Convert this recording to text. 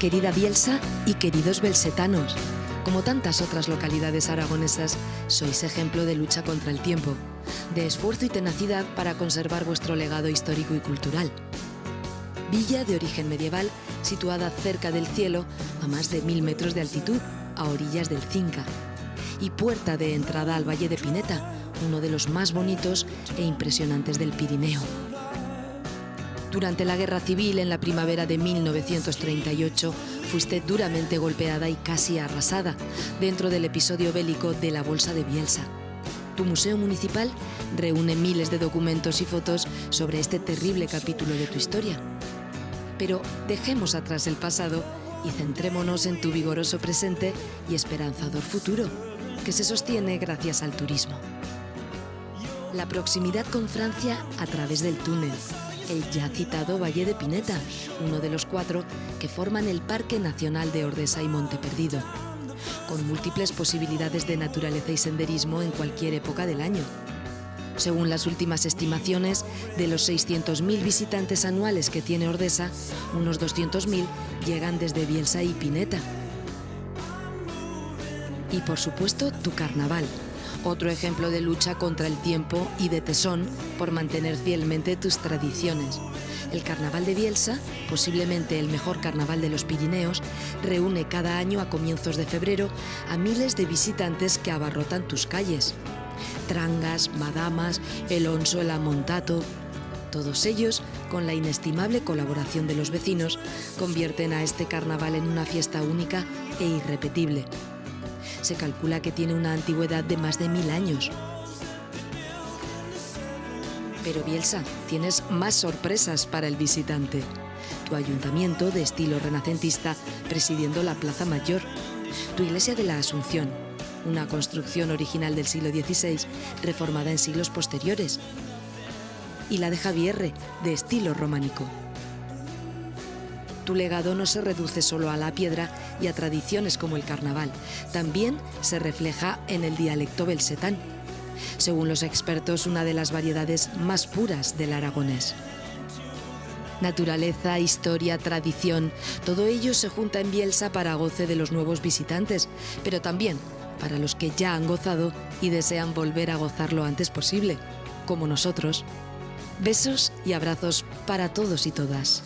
Querida Bielsa y queridos belsetanos, como tantas otras localidades aragonesas, sois ejemplo de lucha contra el tiempo, de esfuerzo y tenacidad para conservar vuestro legado histórico y cultural. Villa de origen medieval, situada cerca del cielo, a más de 1000 metros de altitud, a orillas del Cinca. Y puerta de entrada al Valle de Pineta, uno de los más bonitos e impresionantes del Pirineo. Durante la Guerra Civil, en la primavera de 1938, fuiste duramente golpeada y casi arrasada dentro del episodio bélico de la Bolsa de Bielsa. Tu museo municipal reúne miles de documentos y fotos sobre este terrible capítulo de tu historia. Pero dejemos atrás el pasado y centrémonos en tu vigoroso presente y esperanzador futuro, que se sostiene gracias al turismo. La proximidad con Francia a través del túnel, el ya citado Valle de Pineta, uno de los 4 que forman el Parque Nacional de Ordesa y Monte Perdido, con múltiples posibilidades de naturaleza y senderismo en cualquier época del año. Según las últimas estimaciones, de los 600.000 visitantes anuales que tiene Ordesa, unos 200.000 llegan desde Bielsa y Pineta. Y por supuesto, tu carnaval, otro ejemplo de lucha contra el tiempo y de tesón por mantener fielmente tus tradiciones. El carnaval de Bielsa, posiblemente el mejor carnaval de los Pirineos, reúne cada año a comienzos de febrero a miles de visitantes que abarrotan tus calles. Trangas, madamas, el onso, el amontato, todos ellos, con la inestimable colaboración de los vecinos, convierten a este carnaval en una fiesta única e irrepetible. Se calcula que tiene una antigüedad de más de 1000 años. Pero Bielsa, tienes más sorpresas para el visitante. Tu ayuntamiento de estilo renacentista presidiendo la Plaza Mayor. Tu iglesia de la Asunción, una construcción original del siglo XVI, reformada en siglos posteriores. Y la de Javierre, de estilo románico. Tu legado no se reduce solo a la piedra y a tradiciones como el carnaval, también se refleja en el dialecto belsetán, según los expertos, una de las variedades más puras del aragonés. Naturaleza, historia, tradición, todo ello se junta en Bielsa para goce de los nuevos visitantes, pero también para los que ya han gozado y desean volver a gozar lo antes posible, como nosotros. Besos y abrazos para todos y todas.